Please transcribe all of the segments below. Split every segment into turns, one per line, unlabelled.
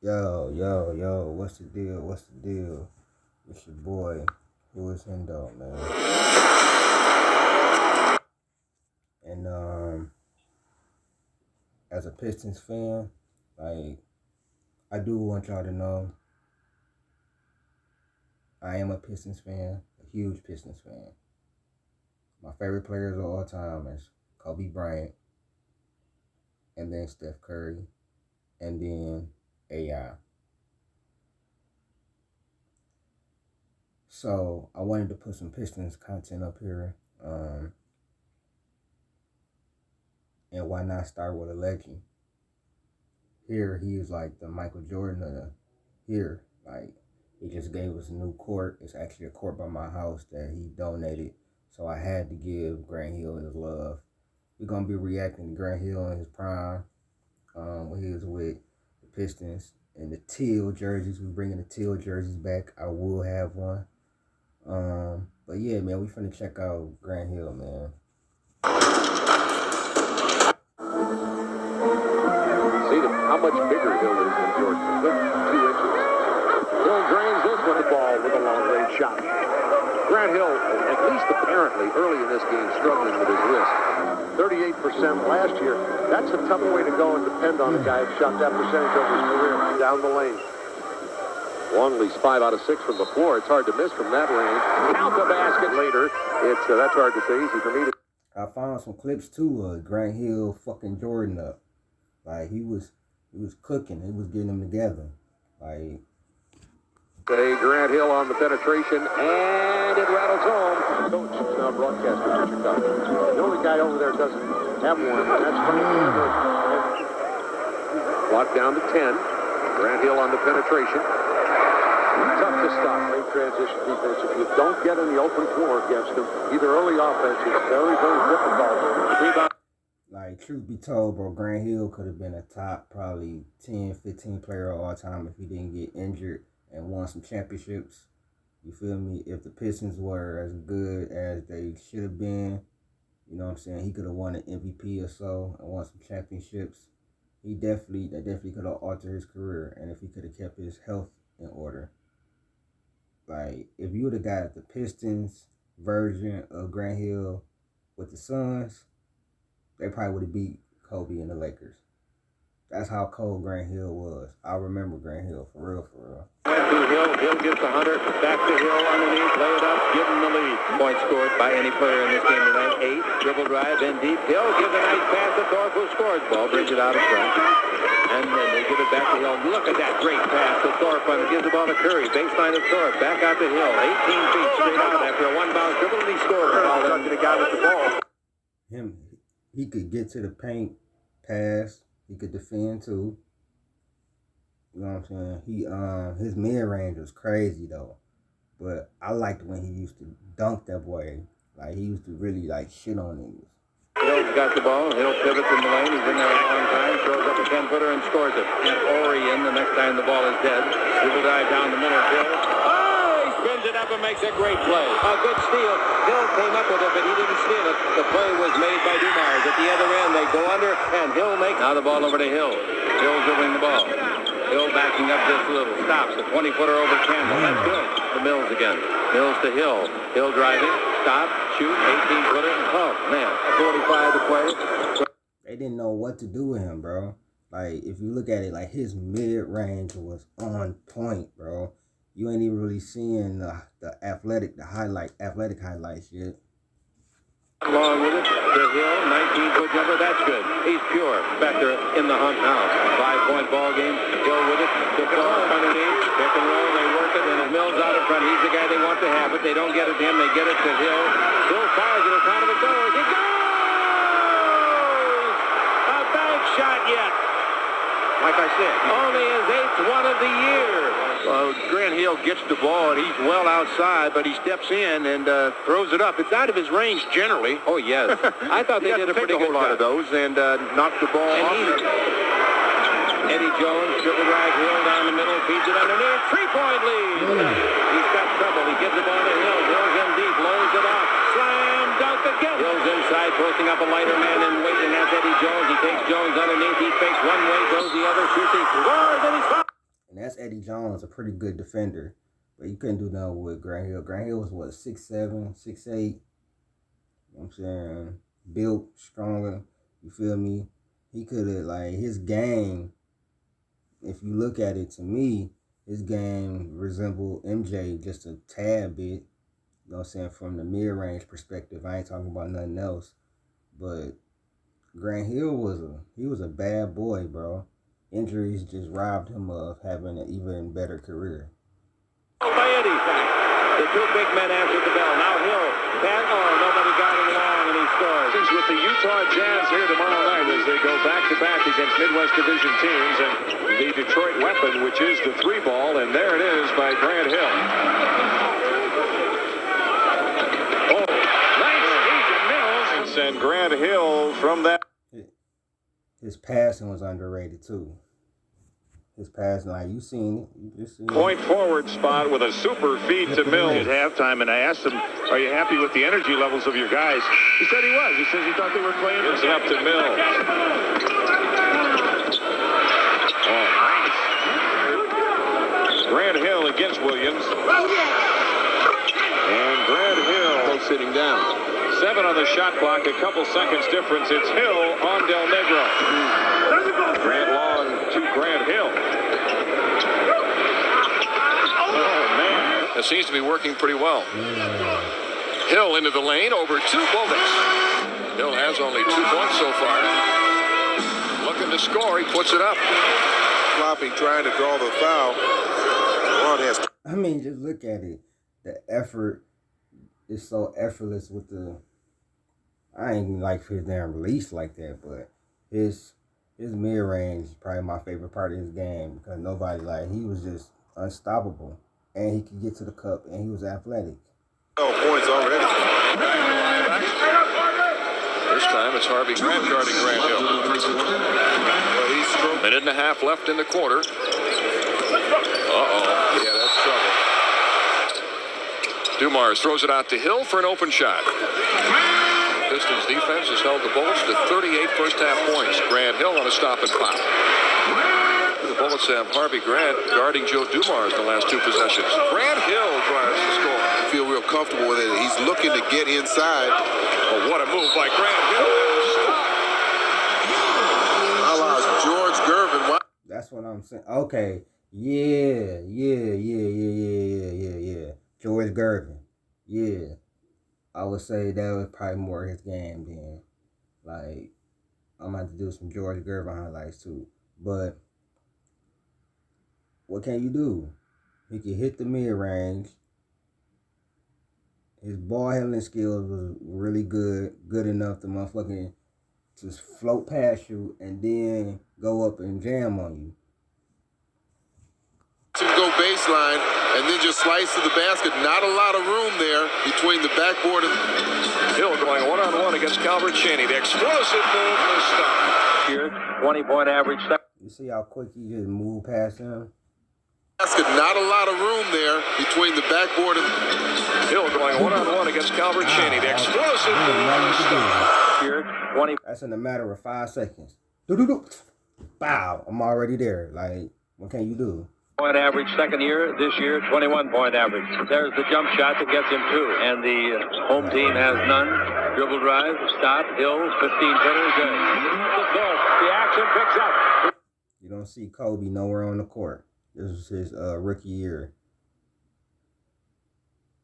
Yo, what's the deal? What's the deal? It's your boy, who is Hendo, man. And as a Pistons fan, like I do want y'all to know, I am a Pistons fan, a huge Pistons fan. My favorite players of all time is Kobe Bryant, and then Steph Curry, and then AI. So I wanted to put some Pistons content up here. And why not start with a legend? Here, he is like the Michael Jordan of here. Like, he just gave us a new court. It's actually a court by my house that he donated. So I had to give Grant Hill his love. We're going to be reacting to Grant Hill in his prime when he was with the Pistons. And the teal jerseys, we're bringing the teal jerseys back. I will have one. But yeah, man, we finna check out Grant Hill, man.
How much bigger Hill is than Jordan? A good 2 inches. Hill drains this with the ball with a long-range shot. Grant Hill, at least apparently early in this game, struggling with his wrist. 38% last year. That's a tough way to go and depend on a guy who shot that percentage of his career down the lane. Longley's 5 out of 6 from the floor. It's hard to miss from that range. Count the basket later. That's hard to say. Easy for me to.
I found some clips too of Grant Hill fucking Jordan up. Like he was cooking. He was getting them together. Like.
Grant Hill on the penetration, and it rattles home. Coach is now broadcaster for Chicago. The only guy over there doesn't have one, and that's Frank Hammer. Clock down to 10. Grant Hill on the penetration. Tough to stop. Great transition defense. If you don't get in the open floor against them, either early offense is very, very difficult. Rebound.
Like, truth be told, bro, Grant Hill could have been a top probably 10, 15 player of all time if he didn't get injured and won some championships. You feel me? If the Pistons were as good as they should have been, you know what I'm saying, he could have won an MVP or so and won some championships. That definitely could have altered his career, and if he could have kept his health in order. Like, if you would have got the Pistons version of Grant Hill with the Suns, they probably would have beat Kobe and the Lakers. That's how cold Grant Hill was. I remember Grant Hill, for real.
Went to Hill. Hill gets the 100. Back to Hill underneath. Lay it up. Give him the lead. Point scored by any player in this game tonight. 8. Dribble drive. Then deep. Hill gives a nice pass to Thorpe, who scores. Ball brings it out of front. And then they give it back to Hill. Look at that great pass to Thorpe. And gives the ball to Curry. Baseline to Thorpe. Back out to Hill. 18 feet straight out after a one-bounce dribble. And he scores. Ball then to the guy with the ball.
He could get to the paint, pass. He could defend too. You know what I'm saying? His mid-range was crazy though. But I liked when he used to dunk that boy. Like, he used to really like shit on niggas.
Hill's got the ball. Hill pivots in the lane. He's in there a long time. Throws up a 10-footer and scores it. And Ori in the next time the ball is dead. Dribble dive down the middle. Hill. Oh, he spins it up and makes a great play. A good steal. Hill came up with it, but he didn't steal it. The play was made by Dumars. At the other end, they go under, and Hill makes. Now the ball over to Hill. Hill dribbling the ball. Hill backing up just a little. Stops. A 20-footer over Campbell. That's good. To Mills again. Mills to Hill. Hill driving. Stop. Shoot. 18-footer. Oh, man. 45 to play.
They didn't know what to do with him, bro. Like, if you look at it, like, his mid-range was on point, bro. You ain't even really seeing the athletic highlights yet.
Along with it, to Hill, 19-foot jumper, that's good. He's pure. Back there in the hunt now. 5-point ball game. Hill with it. The ball underneath. Pick and roll. They work it. And as Mills out in front, he's the guy they want to have it. They don't get it to him. They get it to Hill. Hill fires it. It's out of the goal. He goes! A bank shot yet. Like I said, only his 8th one of the year. Grant Hill gets the ball, and he's well outside, but he steps in and throws it up. It's out of his range generally. Oh, yes. I thought they did a pretty good lot of those and knocked the ball off. Eddie Jones, dribble drive, Hill down the middle, feeds it underneath. 3-point lead. He's got trouble. He gives the ball to Hill. Hill's in deep, loads it off. Slam dunk again. Hill's inside, posting up a lighter man and waiting. That's Eddie Jones. He takes Jones underneath. He fakes one way, goes the other, shoots, he scores, and he's fouled.
that's Eddie Jones, a pretty good defender. But you couldn't do nothing with Grant Hill. Grant Hill was what, 6'7", 6'8". You know what I'm saying? Built, stronger. You feel me? He could have, like, his game, if you look at it, to me, his game resembled MJ just a tad bit. You know what I'm saying? From the mid-range perspective. I ain't talking about nothing else. But Grant Hill was a bad boy, bro. Injuries just robbed him of having an even better career.
By Eddie, the two big men answered the bell. Now Hill, nobody got him long, and he scores.
With the Utah Jazz here tomorrow night as they go back-to-back against Midwest Division teams, and the Detroit weapon, which is the three ball, and there it is by Grant Hill. Oh, nice agent Mills. And Grant Hill from that.
His passing was underrated too. His passing, like, you seen it. You just seen
Point forward spot with a super feed to Mills at halftime, and I asked him, are you happy with the energy levels of your guys? He said he was. He says he thought they were playing. Gives it up to Mills. Oh, nice. Grant Hill against Williams. And Grant Hill sitting down. 7 on the shot clock, a couple seconds difference. It's Hill on Del Negro. Grant Long to Grant Hill. Oh, man.
It seems to be working pretty well. Hill into the lane over 2 bullets. Hill has only 2 points so far. Looking to score, he puts it up.
Floppy trying to draw the foul.
I mean, just look at it. The effort is so effortless with the. I ain't like his damn release like that, but his mid range is probably my favorite part of his game because nobody, like, he was just unstoppable, and he could get to the cup, and he was athletic.
Points already.
This time it's Harvey Grant guarding Grant Hill. Minute and a half left in the quarter. Yeah, that's trouble. Dumars throws it out to Hill for an open shot. Pistons defense has held the Bullets to 38 first-half points. Grant Hill on a stop and pop. The Bullets have Harvey Grant guarding Joe Dumars in the last 2 possessions. Grant Hill drives the score.
I feel real comfortable with it. He's looking to get inside.
Oh, what a move by Grant Hill.
Allows George Gervin.
That's what I'm saying. Okay. Yeah. George Gervin. Yeah. I would say that was probably more his game then. Like, I'm going to have to do some George Gervin highlights too. But what can you do? He can hit the mid-range. His ball handling skills was really good enough to motherfucking just float past you and then go up and jam on you.
Go baseline and then just slice to the basket. Not a lot of room there between the backboard and
Hill going one-on-one against Calvert Cheney. The explosive move was stopped.
Here, 20-point average.
You see how quick he just moved past him?
basket. Not a lot of room there between the backboard and
Hill going one-on-one against Calvert Cheney. The explosive move was stopped.
Here, 20.
That's in a matter of 5 seconds. Do-do-do. Bow. I'm already there. Like, what can you do?
Point average second year, this year 21-point average. There's the jump shot that gets him 2, and the home team has none. Dribble drive, stop, Hill, 15-footer, good. The action picks up.
You don't see Kobe nowhere on the court. This was his rookie year.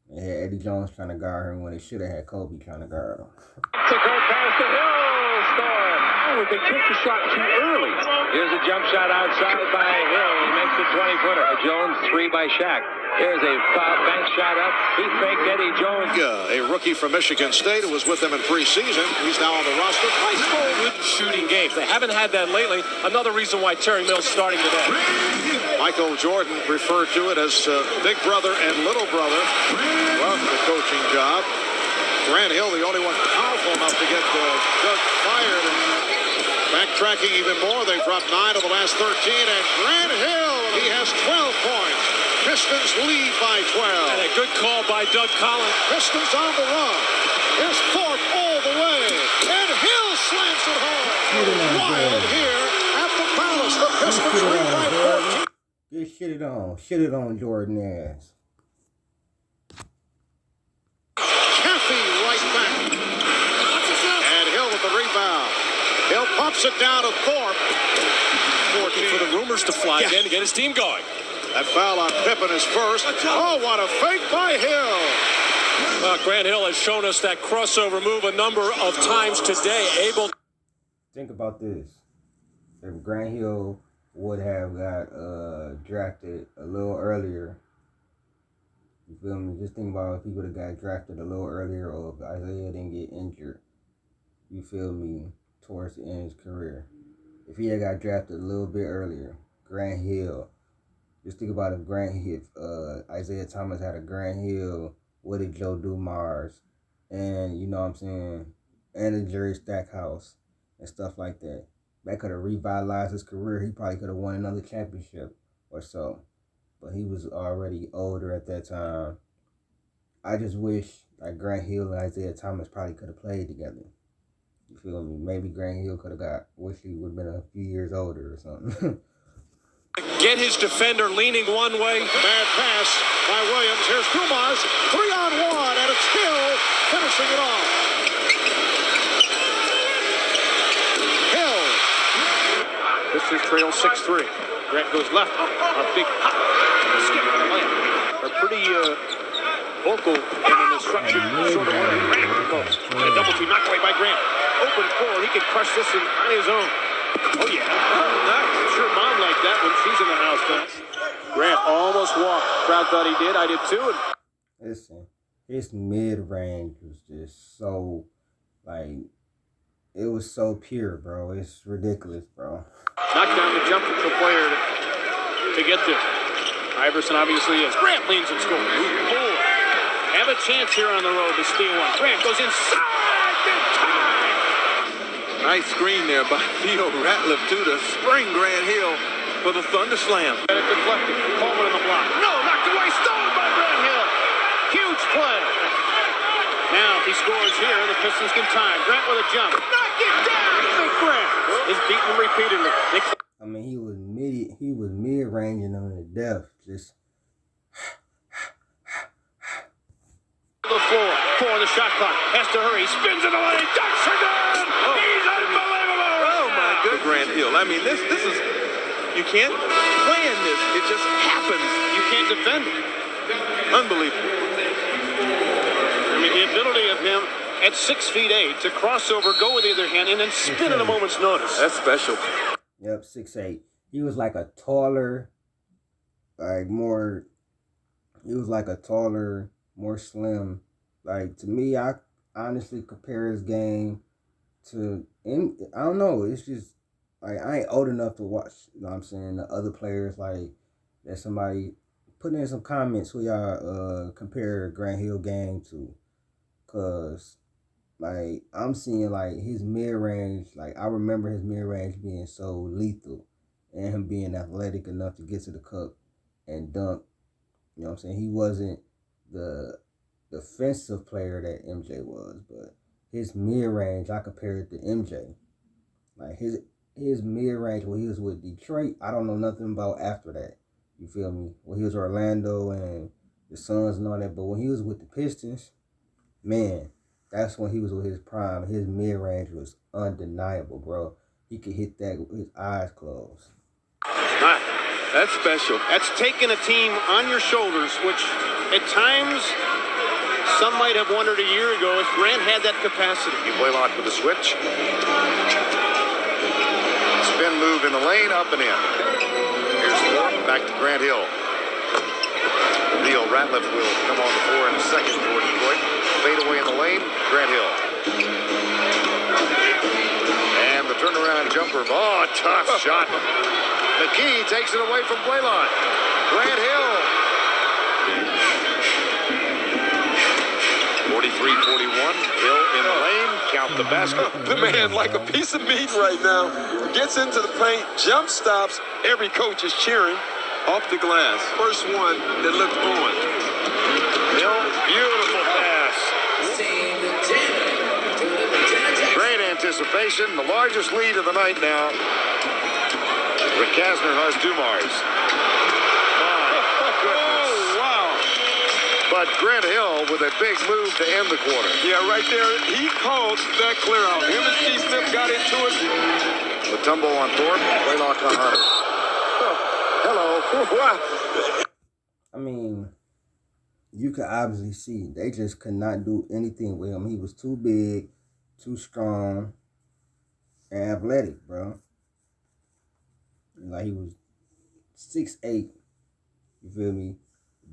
They had Eddie Jones trying to guard him when they should have had Kobe trying to guard him.
To go past the Hill, score. Oh, they took the shot too early. Here's a jump shot outside by Hill. He makes the 20-footer. Jones, 3 by Shaq. Here's a foul bank shot up. He faked Eddie Jones.
A rookie from Michigan State who was with them in preseason. He's now on the roster. Nice goal with shooting games. They haven't had that lately. Another reason why Terry Mills starting today. Michael Jordan referred to it as big brother and little brother. Loved the coaching job. Grant Hill, the only one powerful enough to get Doug fired. And backtracking even more, they've dropped 9 of the last 13. And Grant Hill, he has 12 points. Pistons lead by 12. And a good call by Doug Collins. Pistons on the run. Here's Thorpe all the way. And Hill slams it home. Wild here at the Palace. The Pistons lead by 14.
Good shit it on Jordan ass.
Caffey right back. And Hill with the rebound. Hill pumps it down to Thorpe. 14.
For the rumors to fly again to get his team going.
That foul on Pippen is first. Oh, what a fake by Hill.
Grant Hill has shown us that crossover move a number of times today.
Think about this. If Grant Hill would have got drafted a little earlier, you feel me? Just think about if he would have got drafted a little earlier, or if Isaiah didn't get injured, you feel me, towards the end of his career. If he had got drafted a little bit earlier, Grant Hill, just think about if Isaiah Thomas had a Grant Hill, what did Joe Dumars, and you know what I'm saying, and a Jerry Stackhouse and stuff like that. That could have revitalized his career. He probably could have won another championship or so. But he was already older at that time. I just wish like Grant Hill and Isaiah Thomas probably could have played together. You feel me? Maybe Grant Hill could have wish he would have been a few years older or something.
Get his defender leaning one way.
Bad pass by Williams. Here's Dumars. 3-on-1, and it's Hill finishing it off. Hill.
Pistons trail 6-3. Grant goes left. A big hop. Skip and layup. Are pretty vocal in an instruction sort of way. Grant goes. And a double team knocked away by Grant. Open floor. He can crush this one on his own. Oh, yeah. I'm sure Mom liked that when she's in the house, guys. Grant almost walked. Crowd thought he did. I did too.
Listen, his mid-range was just so, like, it was so pure, bro. It's ridiculous, bro.
Knocked down the jump player to get there. Iverson obviously is. Grant leans and scores. Boy, have a chance here on the road to steal one. Grant goes inside. Big time.
Nice screen there by Theo Ratliff to the spring Grant Hill for the Thunder Slam.
Got it deflected. Coleman in the block. No, knocked away. Stolen by Grant Hill. Huge play. Now, if he scores here, the Pistons can time. Grant with a jump. Knock it down. Big Grant is beaten repeatedly.
I mean, he was mid-ranging them to death. Just
the floor for the shot clock. Has to hurry. Spins in the lane. Dunks again. He's unbelievable.
Oh my good Grant Hill. I mean, this is, you can't plan this. It just happens.
You can't defend it.
Unbelievable.
I mean, the ability of him at 6'8" to cross over, go with the other hand, and then spin at a moment's notice.
That's special.
Yep, 6'8". He was like a taller, more slim. Like, to me, I honestly compare his game to, I don't know, it's just, like, I ain't old enough to watch, you know what I'm saying, the other players, like, that somebody put in some comments who y'all compare Grant Hill game to, because, like, I'm seeing, like, his mid-range, like, I remember his mid-range being so lethal, and him being athletic enough to get to the cup and dunk, you know what I'm saying, he wasn't the defensive player that MJ was, but his mid-range, I compare it to MJ. Like, his mid-range when he was with Detroit, I don't know nothing about after that. You feel me? When he was Orlando and the Suns and all that, but when he was with the Pistons, man, that's when he was with his prime. His mid-range was undeniable, bro. He could hit that with his eyes closed.
That's special.
That's taking a team on your shoulders, which at times some might have wondered a year ago if Grant had that capacity.
Blaylock with the switch. Spin move in the lane, up and in. Here's Thorpe, back to Grant Hill. Theo Ratliff will come on the floor in a second for Detroit. Fade away in the lane, Grant Hill. And the turnaround jumper. Oh, tough shot. McKee takes it away from Blaylock. Grant Hill. 43-41. Hill in the lane. Count the basket.
The man, like a piece of meat right now, gets into the paint, jump stops. Every coach is cheering off the glass. First one that looked on.
Hill, beautiful pass. Great anticipation. The largest lead of the night now. Rick Kasner has Dumars. But Grant Hill with a big move to end the quarter.
Yeah, right there. He called that clear out. Him and Steve Smith got into it.
Matumbo on Thorpe. Blaylock on Hunter. Oh, hello.
I mean, you could obviously see they just could not do anything with him. He was too big, too strong, and athletic, bro. Like he was 6'8". You feel me?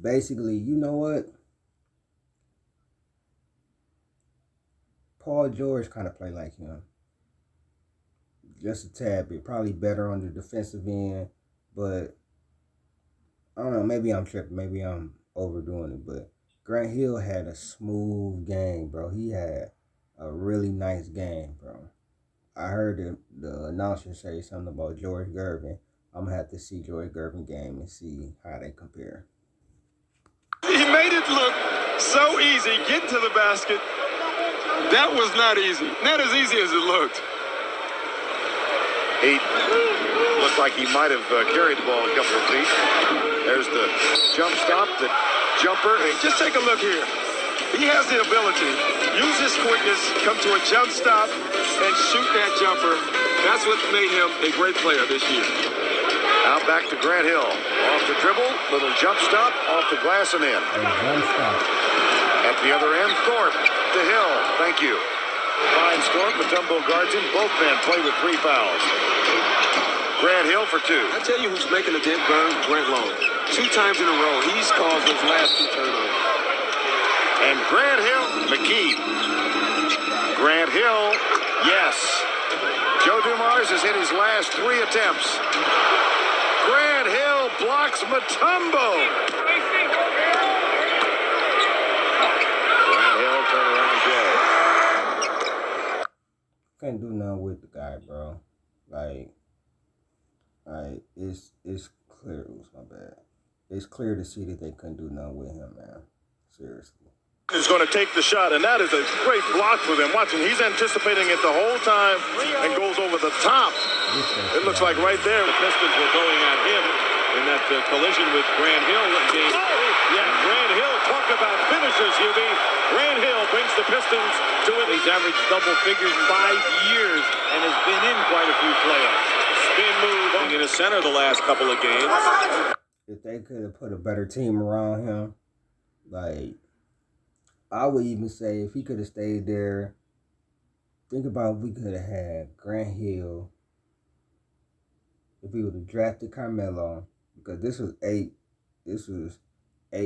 Basically, you know what? Paul George kind of played like him. Just a tad bit. Probably better on the defensive end. But, I don't know. Maybe I'm tripping. Maybe I'm overdoing it. But Grant Hill had a smooth game, bro. He had a really nice game, bro. I heard the announcer say something about George Gervin. I'm going to have to see George Gervin game and see how they compare.
He made it look so easy. Getting to the basket, that was not easy. Not as easy as it looked.
He looked like he might have carried the ball a couple of feet. There's the jump stop, the jumper.
Hey, just take a look here. He has the ability, use his quickness, come to a jump stop, and shoot that jumper. That's what made him a great player this year.
Now back to Grant Hill. Off the dribble, little jump stop, off the glass and in. At the other end, Thorpe to Hill. Thank you. Finds Thorpe, Matumbo guards him. Both men play with 3 fouls. Grant Hill for 2.
I tell you who's making a dent burn, Grant Long. 2 times in a row, he's caused those last 2 turnovers.
And Grant Hill, McKee. Grant Hill, yes. Joe Dumars has hit his last 3 attempts. Grant Hill blocks Matumbo. Grant Hill, turn around, Joe.
Can't do nothing with the guy, bro. Like it's clear. It was my bad. It's clear to see that they couldn't do nothing with him, man. Seriously.
Is going to take the shot, and that is a great block for them. Watching, he's anticipating it the whole time and goes over the top. It looks like right there the Pistons were going at him in that collision with Grant Hill. Yeah, Grant Hill, talk about finishers, UB. Grant Hill brings the Pistons to it. He's averaged double figures 5 years and has been in quite a few playoffs. Spin move in the center the last couple of games.
If they could have put a better team around him, like, I would even say if he could have stayed there, think about if we could have had Grant Hill, if we would have drafted Carmelo, because this was 8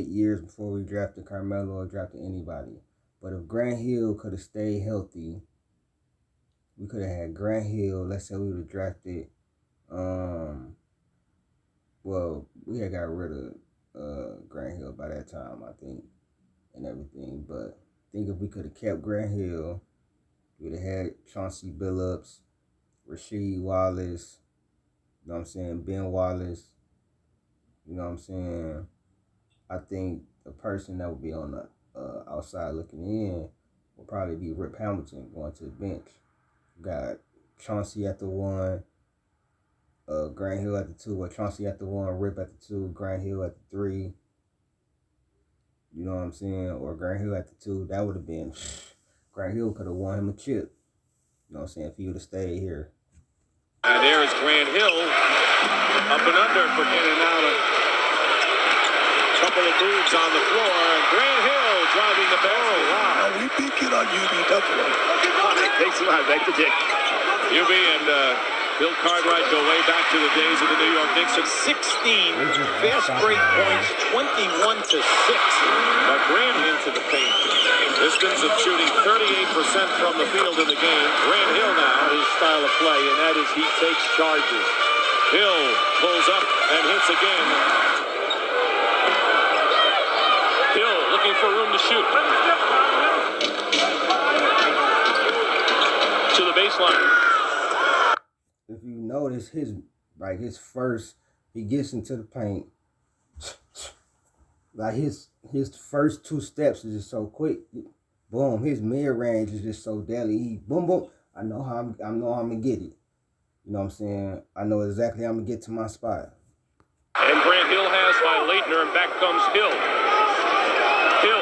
years before we drafted Carmelo or drafted anybody. But if Grant Hill could have stayed healthy, we could have had Grant Hill. Let's say we would have drafted, well, we had got rid of Grant Hill by that time, I think, and everything. But I think if we could have kept Grant Hill, we would have had Chauncey Billups, Rasheed Wallace, you know what I'm saying, Ben Wallace, you know what I'm saying. I think the person that would be on the outside looking in will probably be Rip Hamilton going to the bench. Got Chauncey at the 1, Grant Hill at the 2, or Chauncey at the 1, Rip at the 2, Grant Hill at the 3. You know what I'm saying? Or Grant Hill at the 2. That would have been, Grant Hill could have won him a chip. You know what I'm saying? If he would have stayed here.
And there is Grant Hill up and under for in and out. A couple of moves on the floor. And Grant Hill driving the barrel. Wow.
We beat it on UB.
Takes a lot. Thanks to Dick. UB and Bill Cartwright go way back to the days of the New York Knicks. 16 fast break points, 21-6. But Grant into the paint. Pistons are shooting 38% from the field in the game. Grant Hill now, his style of play, and that is he takes charges. Hill pulls up and hits again. Hill looking for room to shoot. To the baseline.
If you notice his first, he gets into the paint. Like his first 2 steps is just so quick. Boom, his mid range is just so deadly. He boom boom. I know how I'm gonna get it. You know what I'm saying? I know exactly how I'm gonna get to my spot.
And Grant Hill has by Leitner, and back comes Hill. Hill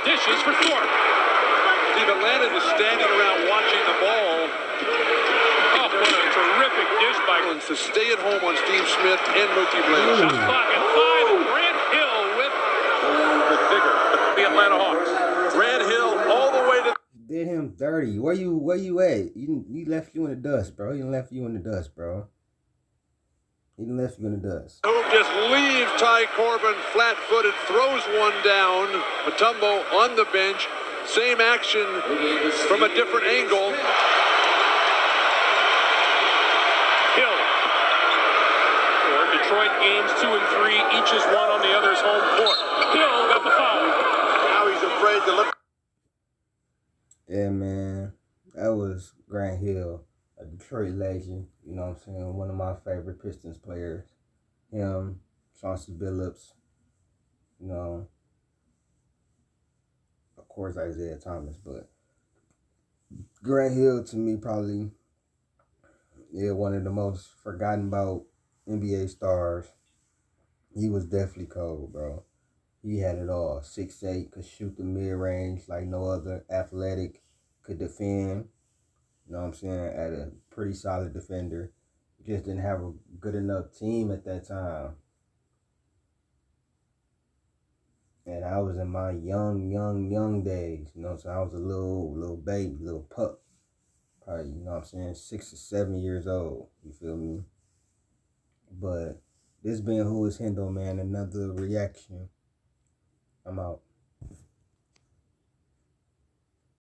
dishes for Thorpe.
Steve, Atlanta is standing around watching the ball.
Oh, what a terrific dish by
To stay at home on Steve Smith and Mookie Blaze.
shot clock at 5, and Grant Hill with
Vigor. The Atlanta Hawks. Grant Hill all the way to.
Did him dirty. Where you at? He left you in the dust, bro. He left you in the dust, bro. He left you in the dust.
Who just leaves Ty Corbin flat-footed, throws one down. Mutombo on the bench. Same action from a different angle.
Hill. For Detroit games 2 and 3, each is one on the other's home court. Hill got the foul.
Now he's afraid to look.
Yeah, man. That was Grant Hill, a Detroit legend. You know what I'm saying? One of my favorite Pistons players. Him, Chauncey Billups, you know, of course Isaiah Thomas, but Grant Hill to me probably one of the most forgotten about NBA stars. He was definitely cold, bro. He had it all. 6'8", could shoot the mid-range like no other. Athletic, could defend. You know what I'm saying? At a pretty solid defender. Just didn't have a good enough team at that time. And I was in my young days. You know what I'm saying? I was a little baby, little pup. Probably, you know what I'm saying, 6 or 7 years old. You feel me? But this being Who Is Hendo, man, another reaction. I'm out.